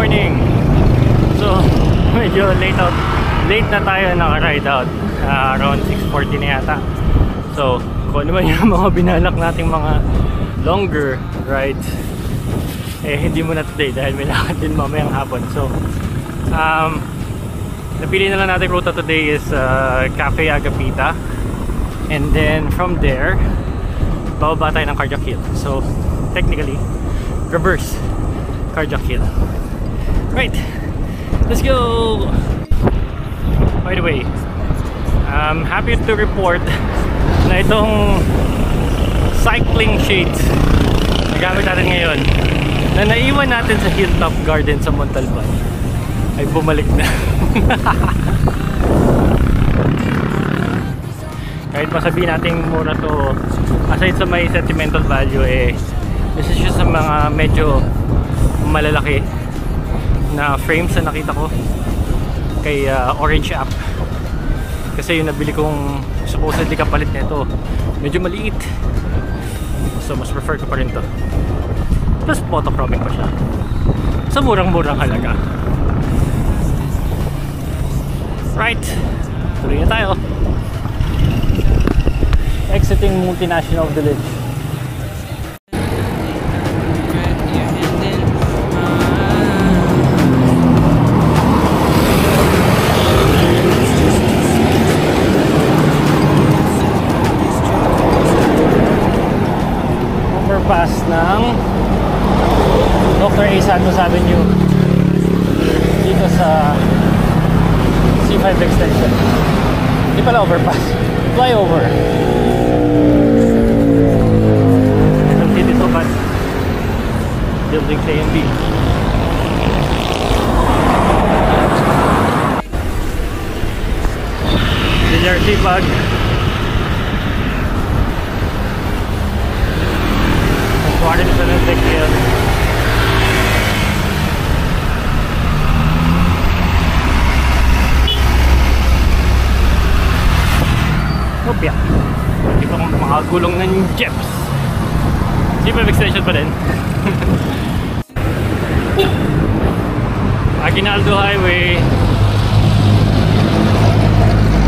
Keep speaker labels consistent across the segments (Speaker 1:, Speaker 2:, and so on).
Speaker 1: morning. So, medyo late na tayo naka-ride out. Around 6:40 na yata. So, kung ano man yung mga binalak nating mga longer rides, eh hindi mo na today dahil may lakad din mamayang hapon. So, napili na lang natin ruta today is Cafe Agapita. And then from there, bababa tayo ng Cardiac Hill. So, technically, reverse Cardiac Hill. Right, let's go! By the way, I'm happy to report na itong cycling shades na gamit natin ngayon, na naiwan natin sa Hilltop Garden sa Montalban, ay bumalik na. Kahit masabihin natin mura to, aside sa may sentimental value, eh this is just sa mga medyo malalaki na frames na nakita ko kay Orange App. Kasi yung nabili kong supposedly kapalit nito medyo maliit, so mas prefer ko pa rin to. Plus photochromic pa siya sa murang-murang halaga. Right, tuloy na tayo. Exiting Multinational Village. Overpass ng Dr. A. Santos Avenue dito sa C5 extension. Hindi pala overpass, flyover. Itong City Topat building sa AMB. DRC bag. Water is a big deal. Opya. Hindi pa akong makagulong ng jeeps. C5 extension pa din. Aguinaldo Highway.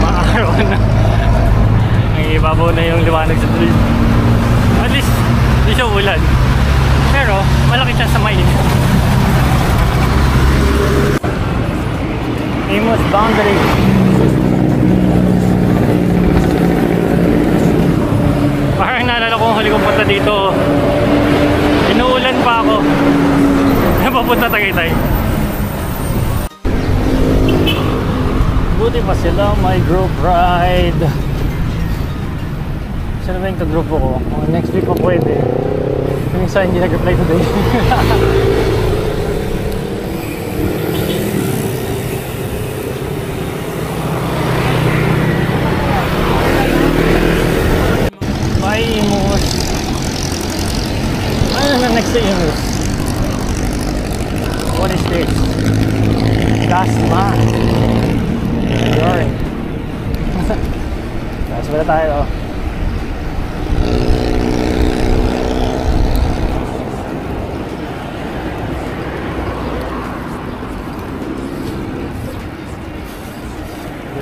Speaker 1: Maaraw na. Ang ibabaw na yung liwanag sa tuloy. At least hindi siya ulan, pero malaki siya sa main. Amos Boundary. Parang naalala ko huli kong punta dito, inuulan pa ako. Napapunta Tagaytay. Buti pa sila may group ride. Sino ba yung ka-grupo ko? Next week pa pwede. Yung isa hindi nag-reply today. Bye, Imus. Ano na next to Imus? What is this? Gasma. Sorry. Gasma na tayo.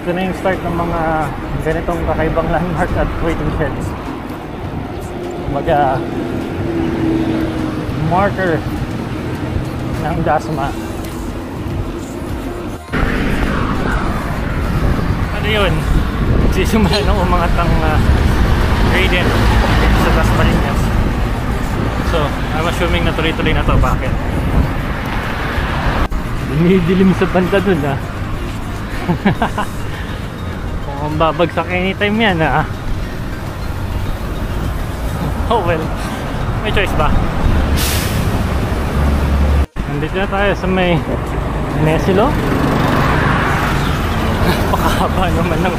Speaker 1: Ito na yung start ng mga ganitong kakaibang landmark at waiting sheds. Marker ng Dasma. Ano yun? Sisimula ng umangat ang gradient sa Dasmariñas. So, I'm assuming na tuloy-tuloy na to. Bakit? Dumidilim sa banda dun ah. Kung babagsak anytime yan ah. Oh well, may choice ba? Nandito na tayo sa may Nesilo. Pakahaba naman ng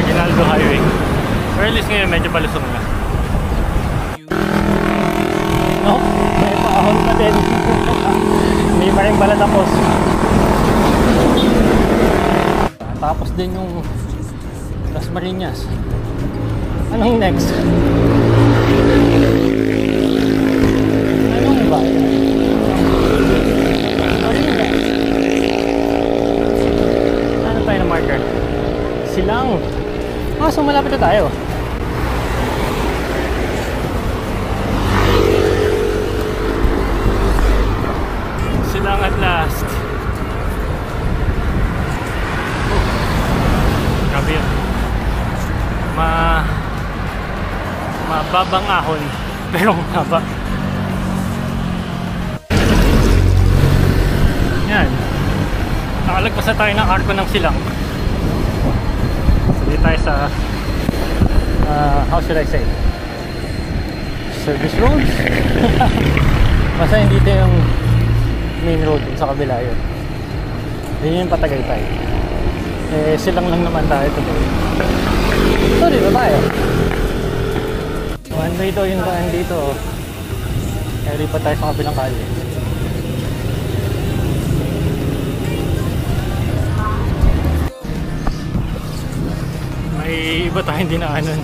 Speaker 1: Aguinaldo Highway. Or at least ngayon medyo palusong na. No, may paahon pa din. Hindi pa rin pala tapos. Tapos din yung Dasmariñas. Anong next? Anong ba? Ano So malapit na tayo. Silang at last. Grabe yun. Mababang ahon. Pero haba. Yan. Nakalagpas na tayo ng arko ng silang. So dito tayo sa how should I say? Service road? Basta hindi ito yung main road sa kabila yun. Yun yung Patagaytay. Eh silang lang naman tayo today. So dito tayo. One way daw yung daan dito. Kaya lipat tayo sa kabilang kalye. May iba tayong dinaanan.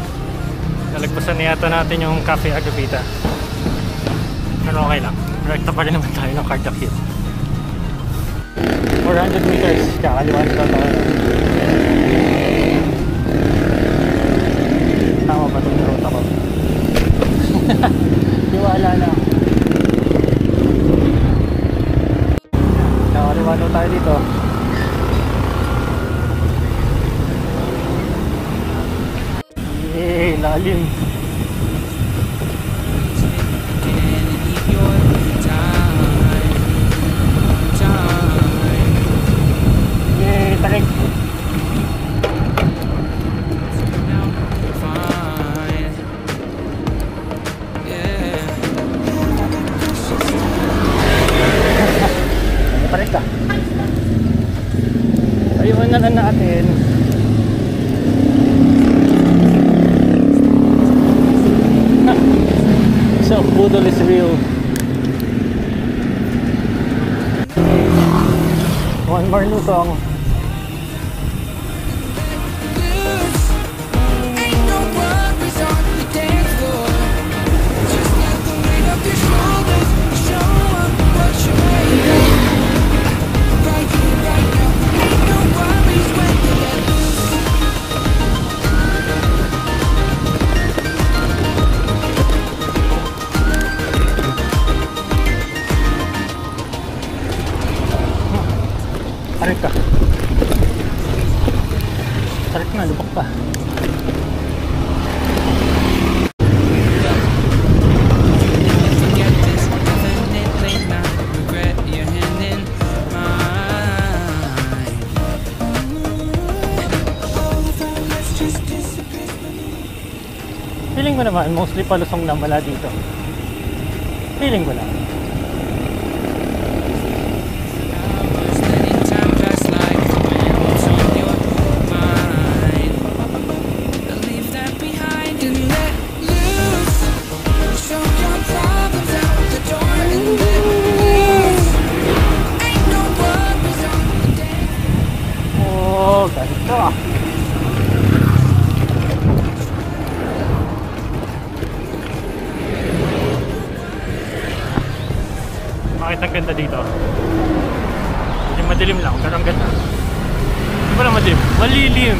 Speaker 1: Nalagpasan na yata natin yung Cafe Agapita. Pero okay lang. Rekta pa rin naman tayo ng Cardiac Hill. 400 meters. Kakaliwan sa tayo. Tama ba itong route ako? Tiwala lang. Kakaliwan tayo dito. Yay! Lalim! Tarik. Tarik ka. Ayun na natin. Self-budol is real. One more lutong. Tarik ka. Tarik na, lubak pa. Feeling ko naman, mostly palusong lang wala dito. Feeling ko lang. Ganito. Bakit ang ganda dito? Hindi madilim lang, pero ang ganda. Hindi pala madilim, malilim.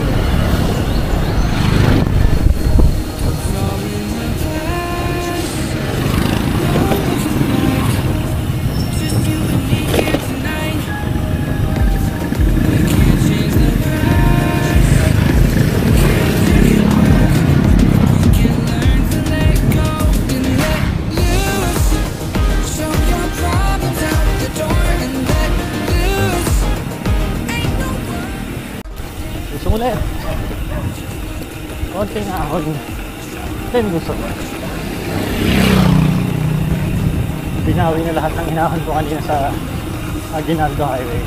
Speaker 1: Ulit. Konting ahon. Then gusto. Binawi na lahat ng hinahon ko kanina sa Aguinaldo Highway.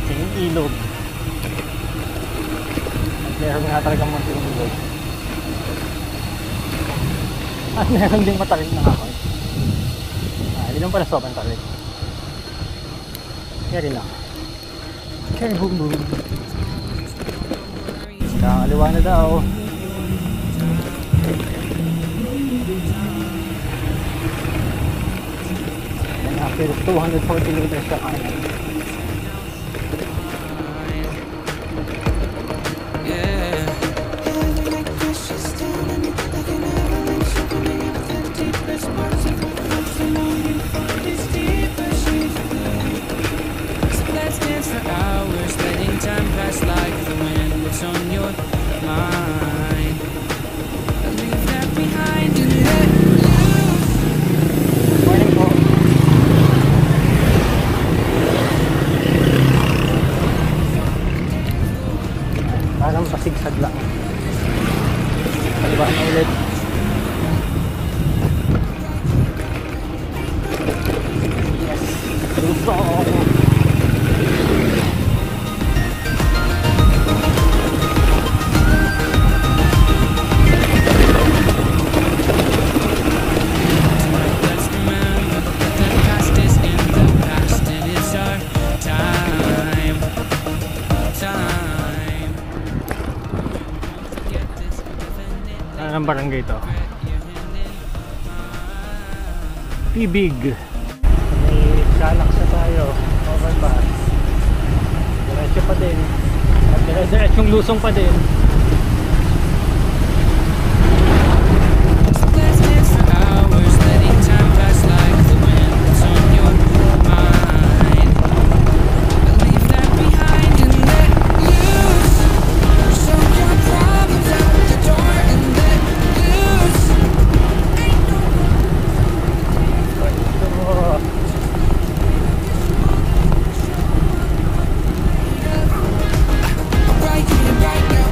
Speaker 1: Yung ilog. At meron nga talagang munting ilog. At meron ding matarik na ahon. Hindi naman pala sobrang tarik. Kaya rin lang. Kaya boom boom. Kakaliwa na daw. Yan after 240 meters ka kanan.
Speaker 2: mine. I leave that behind and let loose.
Speaker 1: Morning po. Parang pasigsag lang. Kaliwa na ulit. Yes. Gusto ko.
Speaker 2: Let's remember that the past is in the past and it's our time. Time. Forget this, living it.
Speaker 1: Anong barangay ito? Tibig. May Calax na tayo. Overpass. Diretso pa din. At diretsyong lusong pa din.
Speaker 2: Let's dance for hours, letting time pass like the wind that's on your mind. Leave that behind and let loose. Shove your problems out the door and let loose. Right here, right now.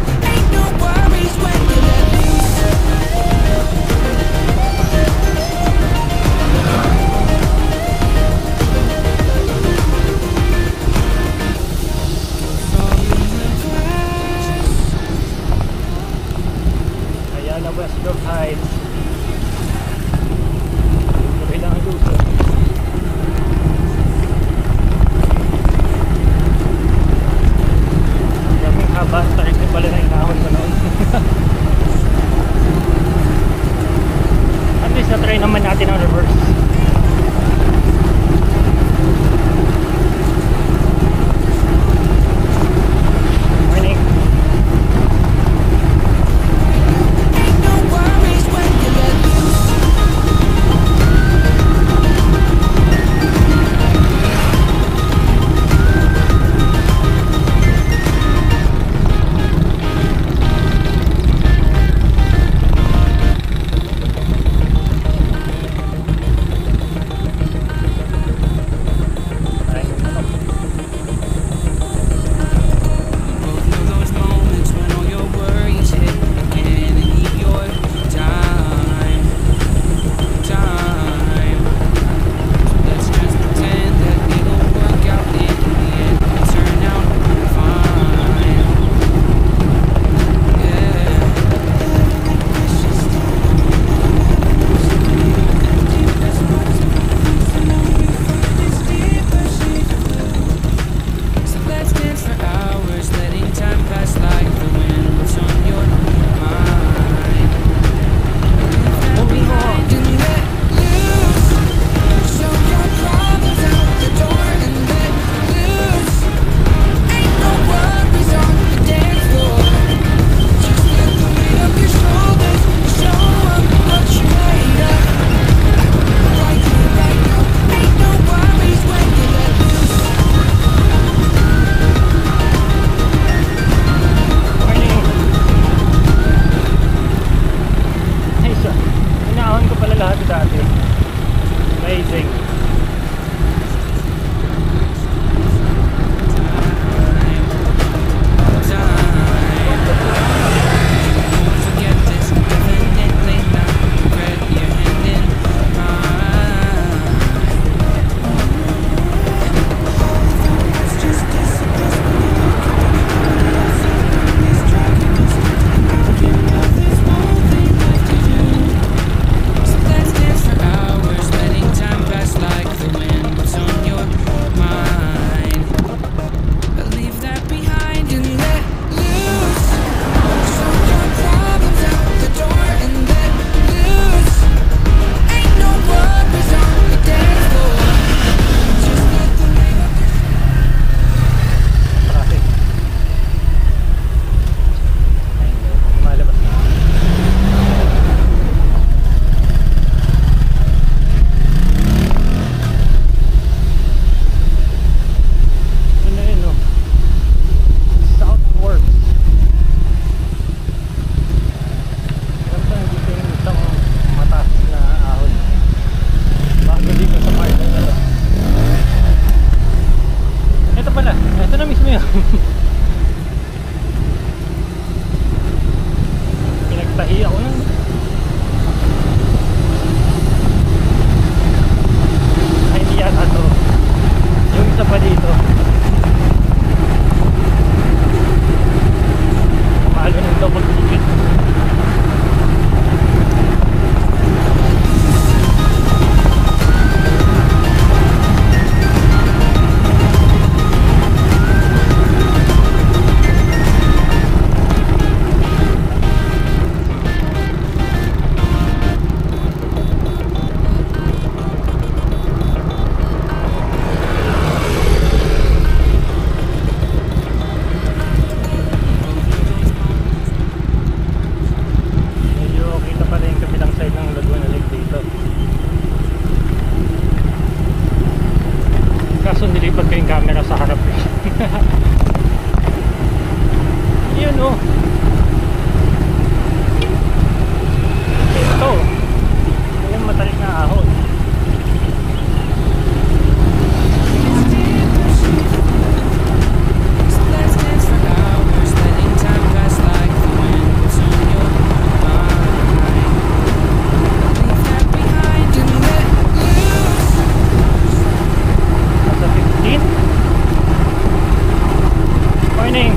Speaker 1: Tahi ako nun. Ay, hindi yata to. Yung isa pa dito. Malo ng double ticket. Kaso nilipat ko yung camera sa harap eh. Yun oh. Ito. Yung matalik na ahon. Morning.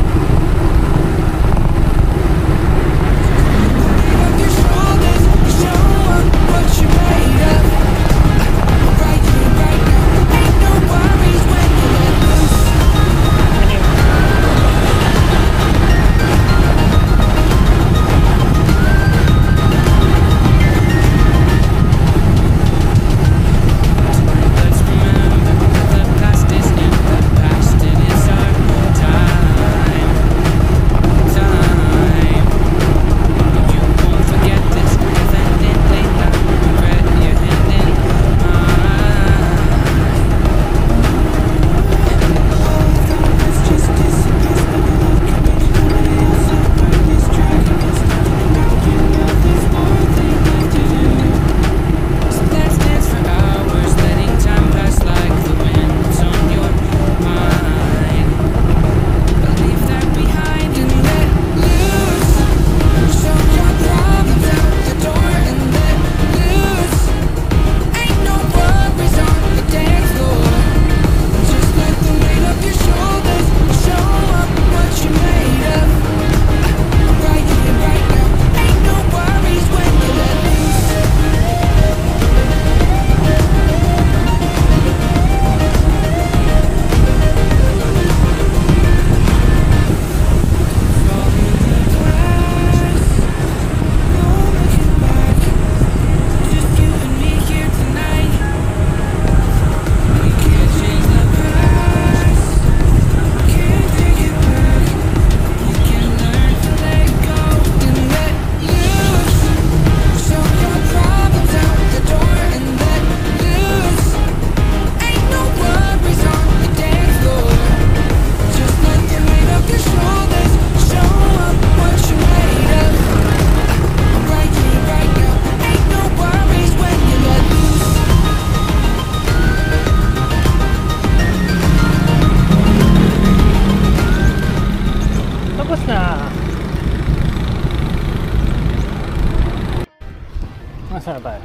Speaker 1: Nasaan ba?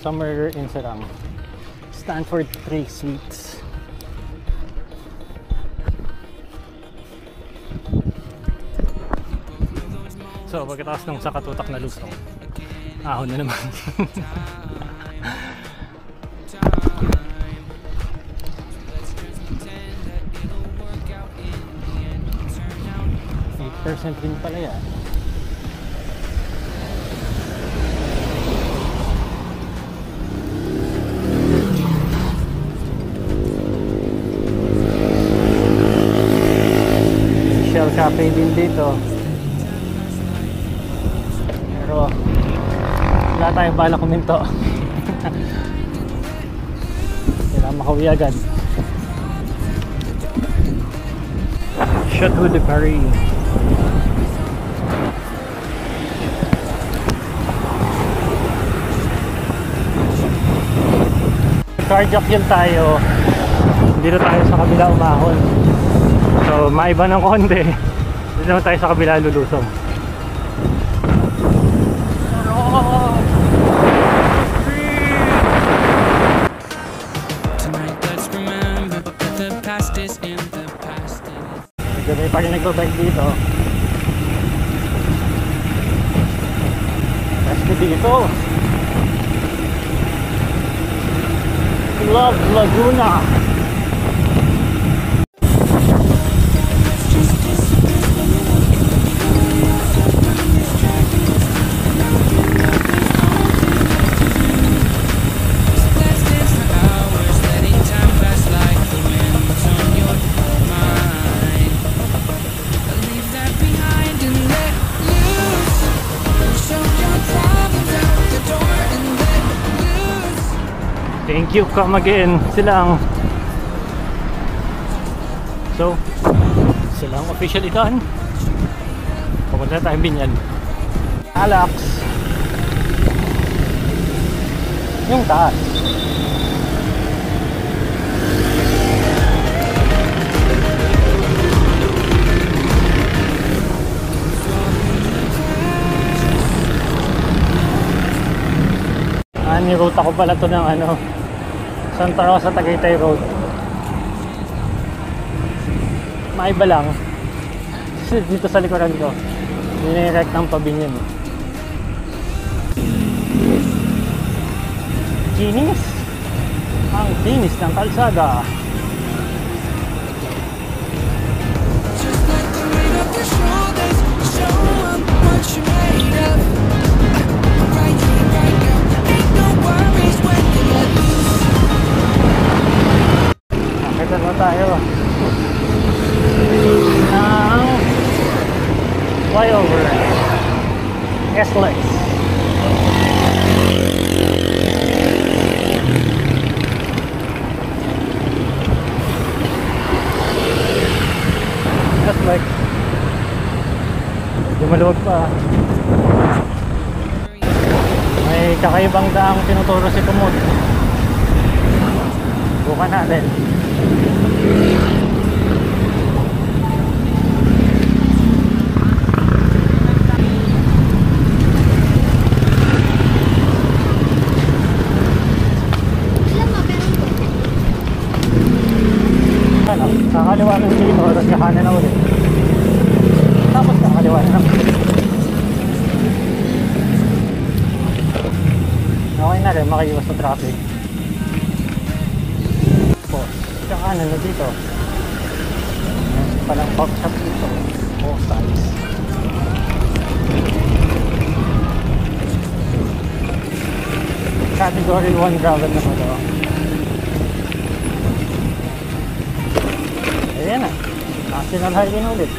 Speaker 1: Somewhere in Sarang. Stanford 3 Suites. So, pagkatapos nung sa katutak na lusong, ahon na naman. 8% rin pala yan. Shell Cafe din dito. Pero wala tayong bala kuminto. Kailangan makauwi agad. Chateau de Paris. Cardiac yun tayo. Dito tayo sa kabila umahon. So maiba ng konti. Dito naman tayo sa kabila lulusong. pa rin nagbabike dito. Let's dito. Love Laguna. Thank you, come again. Silang. So, silang officially done. Pupunta na tayong Binyan. Alex. Yung taas. Niroute ako pala to ng ano, Santa Rosa Tagaytay Road. Maiba lang. Dito sa likuran ko, dinirect ng Pabinyan. Kinis! Ang kinis ng kalsada.
Speaker 2: Just let the weight of your shoulders show up what you're made of. Right here, right now, ain't no worries when you let loose.
Speaker 1: Nakita na tayo ng flyover S-Lex. S-Lex. Medyo maluwag pa. May kakaibang daang tinuturo si Kumot. Bukan natin. Ano, kakaliwa ng dito, tapos kakanan na ulit. Tapos kakaliwa na naman. Okay na rin, makaiwas sa traffic. Tapos, kakanan na dito. Palang pop shop dito. Oh, size. Category 1 gravel na po ito. Ayan na, National Highway na ulit.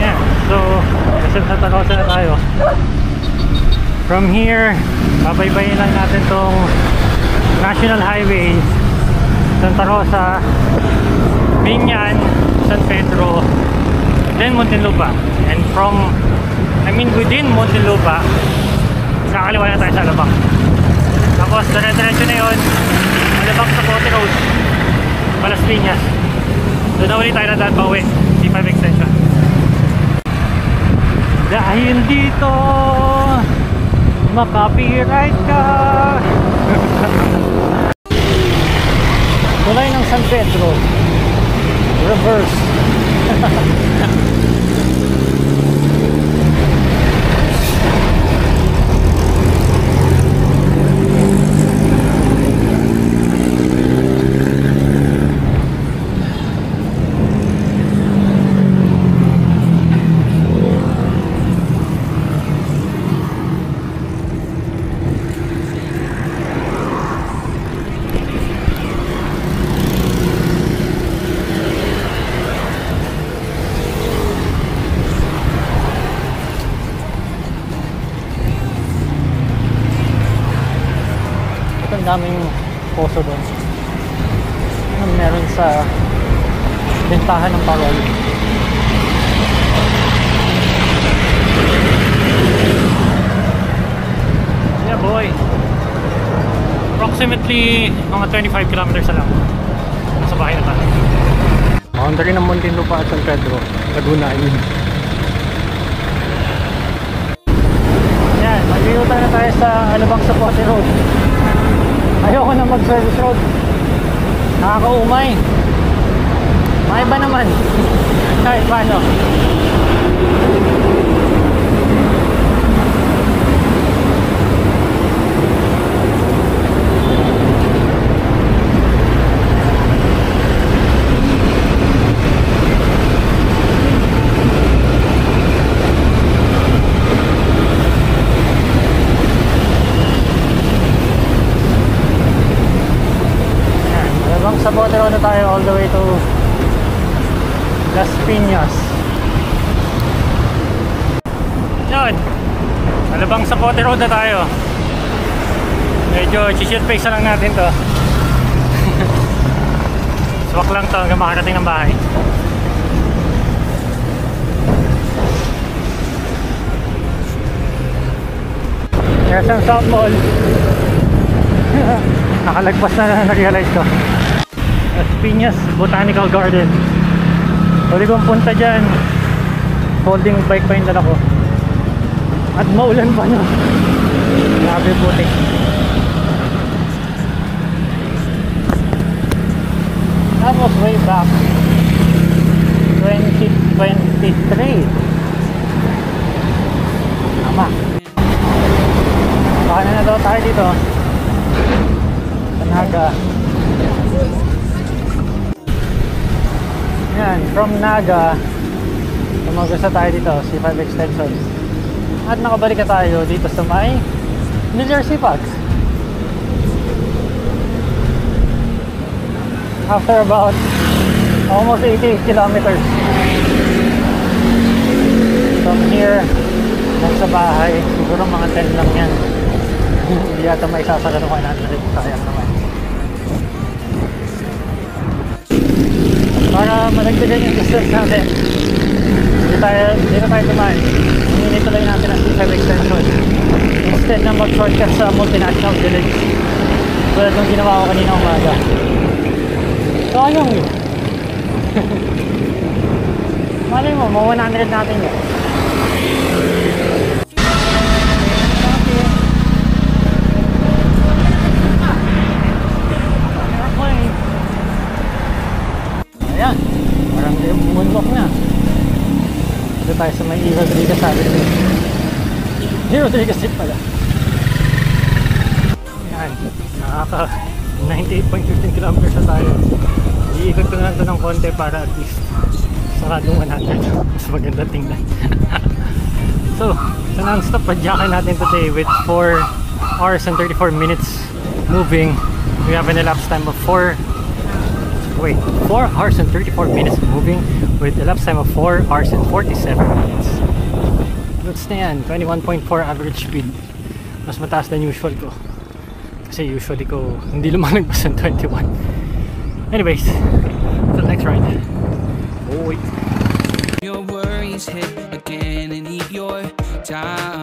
Speaker 1: Yeah, so Santa Rosa na tayo. From here, babaybayin lang natin tong National Highway, Santa Rosa, Binyan, San Pedro, then Muntinlupa. And within Muntinlupa, kakaliwa na tayo sa Alabang. Tapos, dire-diretso na yun, Alabang sa Cote Road, Palas Piñas. Doon na ulit tayo na daan pauwi, C5 extension. Dahil dito, maka-copyright ka. Tulay ng San Pedro, reverse. Ang daming poso doon. Meron sa bentahan ng parol. Yeah boy. Approximately mga 25 kilometers na lang. Nasa bahay na tayo. Boundary ng Muntinlupa at San Pedro, Laguna Island. Yan, mag-iutan na tayo sa Alabang Sapote Road. Ayoko na mag-service road. Nakakaumay. Maiba naman. Kahit paano. Sapote Road na tayo all the way to Las Piñas. Yun, Alabang Sapote Road na tayo. Medyo chill pace na lang natin to. Swak lang to hanggang makarating ng bahay. Here's ang South Mall. Nakalagpas na na-realize ko. Las Piñas Botanical Garden. Huli kong punta dyan. Holding bike pa yung dala ko. At maulan pa, no? Grabe putik. That was way back 2023. Tama. Baka na daw tayo dito sa Naga. Yan, from Naga tumagos na tayo dito, C5 extension. At nakabalik na tayo dito sa may New Jersey Parks. After about almost 80 kilometers from here hanggang sa bahay, siguro mga 10 lang yan. Hindi yata may sasara ng 100, sayang naman. Para malagdagan yung distance natin, hindi na tayo dumaan. Hinituloy natin ang C5 extension instead na mag-shortcut sa Multinational Village tulad ng ginawa ko kanina umaga. Sayang yun. Malay mo, 100 natin yun. Ayan, parang moonwalk na. Dito tayo sa may E. Rodriguez Avenue. E. Rodriguez Street pala. Ayan, nakaka 98.15 kilometers na tayo. Iikot ko na lang ito ng konti para at least saradong 100. Mas maganda tingnan. So, sa non-stop padyakan natin today with 4 hours and 34 minutes moving. We have an elapsed time of 4 hours and 34 minutes moving with elapsed time of 4 hours and 47 minutes. Looks na yan, 21.4 average speed. Mas mataas than usual ko. Kasi usually ko hindi lumalagpas ng 21. Anyways, till next ride. Oh wait.
Speaker 2: Your worries hit again and eat your time.